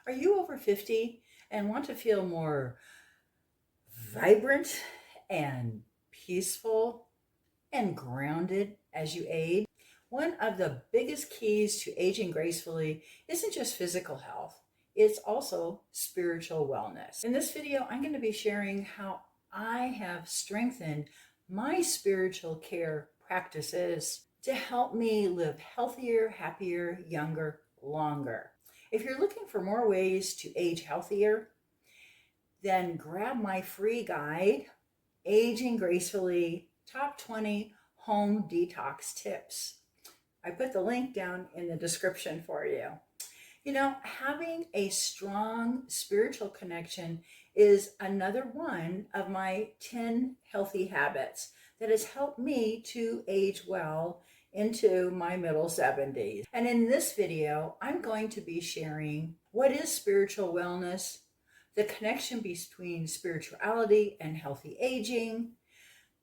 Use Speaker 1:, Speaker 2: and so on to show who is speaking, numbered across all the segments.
Speaker 1: Are you over 50 and want to feel more vibrant and peaceful and grounded as you age? One of the biggest keys to aging gracefully isn't just physical health, it's also spiritual wellness. In this video, I'm going to be sharing how I have strengthened my spiritual care practices to help me live healthier, happier, younger, longer. If you're looking for more ways to age healthier, then grab my free guide, Aging Gracefully Top 20 Home Detox Tips. I put the link down in the description for you. You know, having a strong spiritual connection is another one of my 10 healthy habits that has helped me to age well into my middle 70s. And in this video, I'm going to be sharing what is spiritual wellness, the connection between spirituality and healthy aging,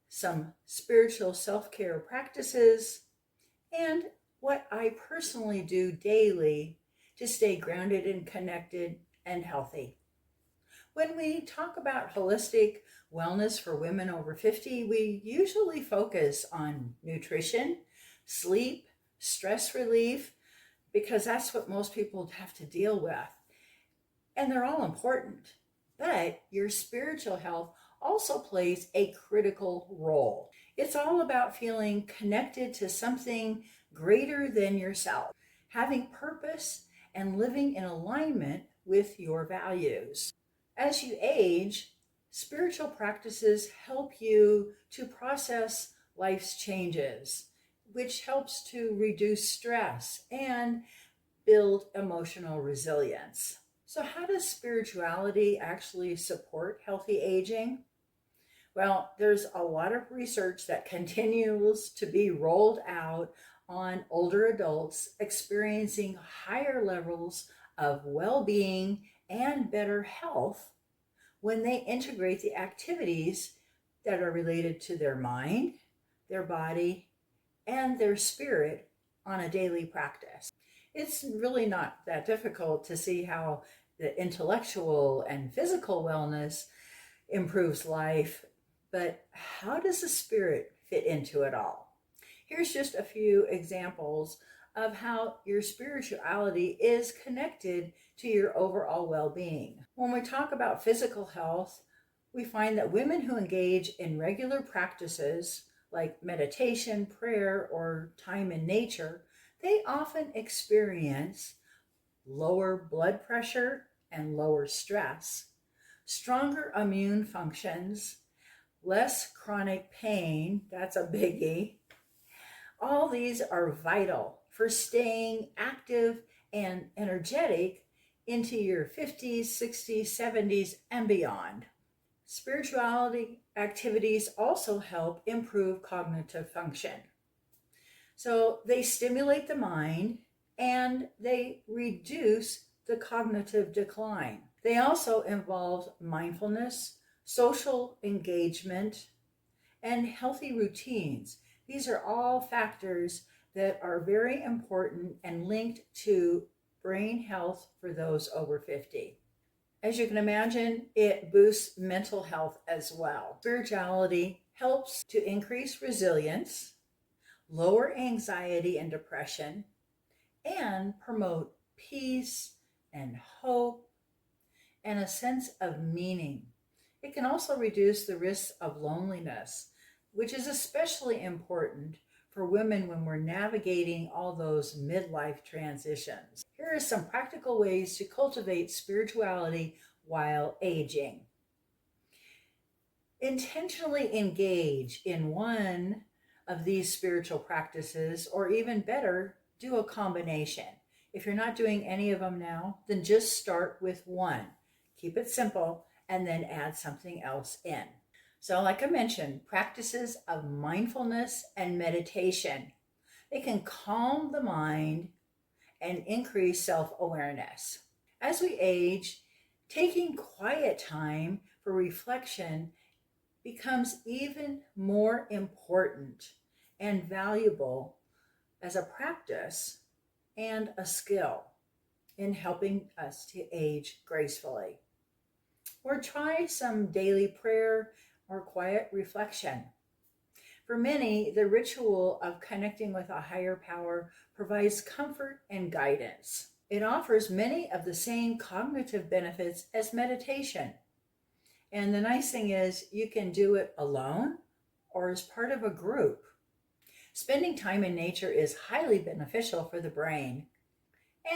Speaker 1: some spiritual self-care practices, and what I personally do daily to stay grounded and connected and healthy. When we talk about holistic wellness for women over 50, we usually focus on nutrition, sleep, stress relief, because that's what most people have to deal with. And they're all important. But your spiritual health also plays a critical role. It's all about feeling connected to something greater than yourself, having purpose, and living in alignment with your values. As you age, spiritual practices help you to process life's changes, which helps to reduce stress and build emotional resilience. So how does spirituality actually support healthy aging? Well, there's a lot of research that continues to be rolled out on older adults experiencing higher levels of well-being and better health when they integrate the activities that are related to their mind, their body, and their spirit on a daily practice. It's really not that difficult to see how the intellectual and physical wellness improves life, but how does the spirit fit into it all? Here's just a few examples of how your spirituality is connected to your overall well-being. When we talk about physical health, we find that women who engage in regular practices like meditation, prayer, or time in nature, they often experience lower blood pressure and lower stress, stronger immune functions, less chronic pain, that's a biggie. All these are vital for staying active and energetic into your 50s, 60s, 70s, and beyond. Spirituality activities also help improve cognitive function. So they stimulate the mind and they reduce the cognitive decline. They also involve mindfulness, social engagement, and healthy routines. These are all factors that are very important and linked to brain health for those over 50. As you can imagine, it boosts mental health as well. Spirituality helps to increase resilience, lower anxiety and depression, and promote peace and hope and a sense of meaning. It can also reduce the risk of loneliness, which is especially important for women when we're navigating all those midlife transitions. Here are some practical ways to cultivate spirituality while aging. Intentionally engage in one of these spiritual practices, or even better, do a combination. If you're not doing any of them now, then just start with one. Keep it simple and then add something else in. So like I mentioned, practices of mindfulness and meditation. They can calm the mind and increase self-awareness. As we age, taking quiet time for reflection becomes even more important and valuable as a practice and a skill. in helping us to age gracefully. Or try some daily prayer or quiet reflection. For many, the ritual of connecting with a higher power provides comfort and guidance. It offers many of the same cognitive benefits as meditation. And the nice thing is, you can do it alone or as part of a group. Spending time in nature is highly beneficial for the brain,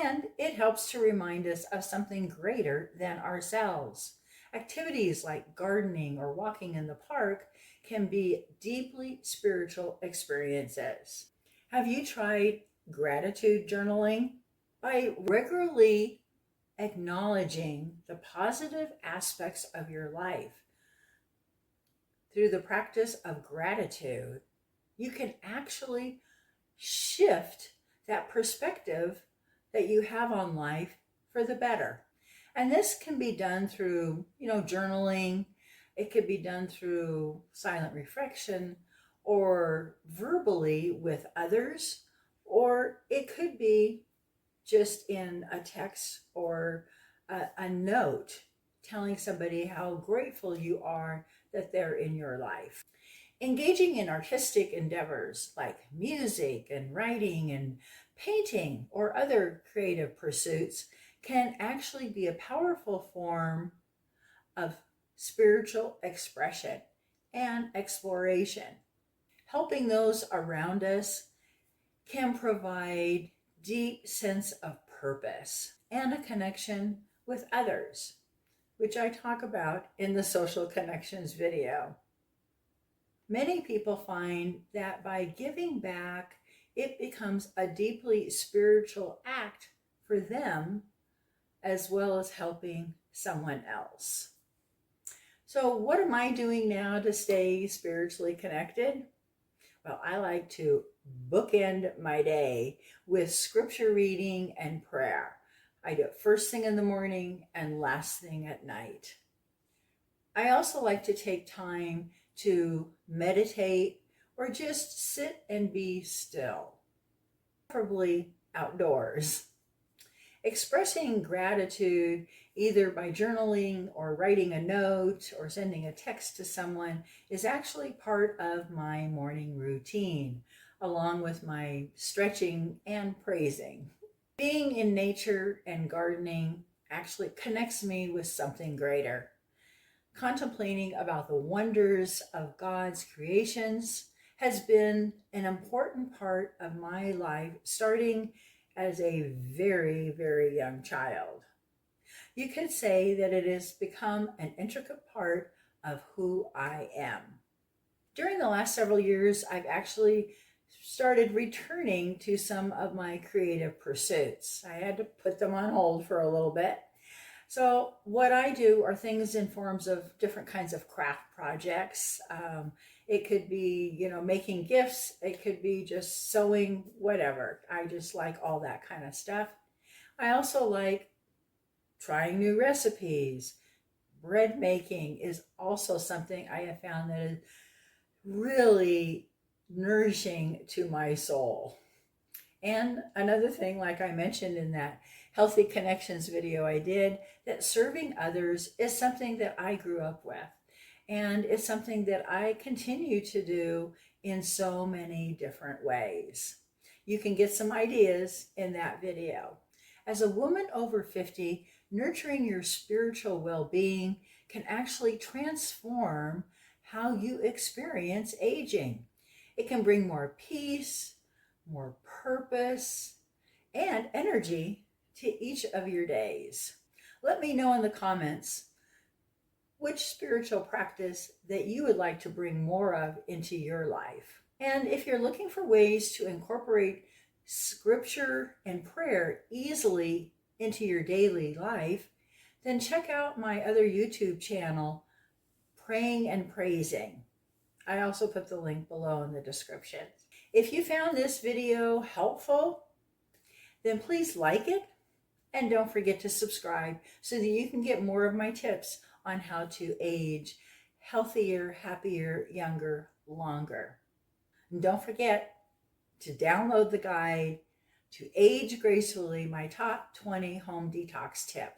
Speaker 1: and it helps to remind us of something greater than ourselves. Activities like gardening or walking in the park can be deeply spiritual experiences. Have you tried gratitude journaling? By regularly acknowledging the positive aspects of your life through the practice of gratitude, you can actually shift that perspective that you have on life for the better. And this can be done through, journaling. It could be done through silent reflection or verbally with others, or it could be just in a text or a note telling somebody how grateful you are that they're in your life. Engaging in artistic endeavors like music and writing and painting or other creative pursuits can actually be a powerful form of spiritual expression and exploration. Helping those around us can provide deep sense of purpose and a connection with others, which I talk about in the social connections video. Many people find that by giving back, it becomes a deeply spiritual act for them, as well as helping someone else. So, what am I doing now to stay spiritually connected? Well, I like to bookend my day with scripture reading and prayer. I do it first thing in the morning and last thing at night. I also like to take time to meditate or just sit and be still, preferably outdoors. Expressing gratitude either by journaling or writing a note or sending a text to someone is actually part of my morning routine, along with my stretching and praising. Being in nature and gardening actually connects me with something greater. Contemplating about the wonders of God's creations has been an important part of my life, starting as a very, very young child. You could say that it has become an intricate part of who I am. During the last several years, I've actually started returning to some of my creative pursuits. I had to put them on hold for a little bit. So what I do are things in forms of different kinds of craft projects. It could be, making gifts. It could be just sewing, whatever. I just like all that kind of stuff. I also like trying new recipes. Bread making is also something I have found that is really nourishing to my soul. And another thing, like I mentioned in that Healthy Connections video I did, that serving others is something that I grew up with. And it's something that I continue to do in so many different ways. You can get some ideas in that video. As a woman over 50, nurturing your spiritual well-being can actually transform how you experience aging. It can bring more peace, more purpose, and energy to each of your days. Let me know in the comments which spiritual practice that you would like to bring more of into your life. And if you're looking for ways to incorporate scripture and prayer easily into your daily life, then check out my other YouTube channel, Praying and Praising. I also put the link below in the description. If you found this video helpful, then please like it and don't forget to subscribe so that you can get more of my tips on how to age healthier, happier, younger, longer. And don't forget to download the guide, to age gracefully, my top 20 home detox tips.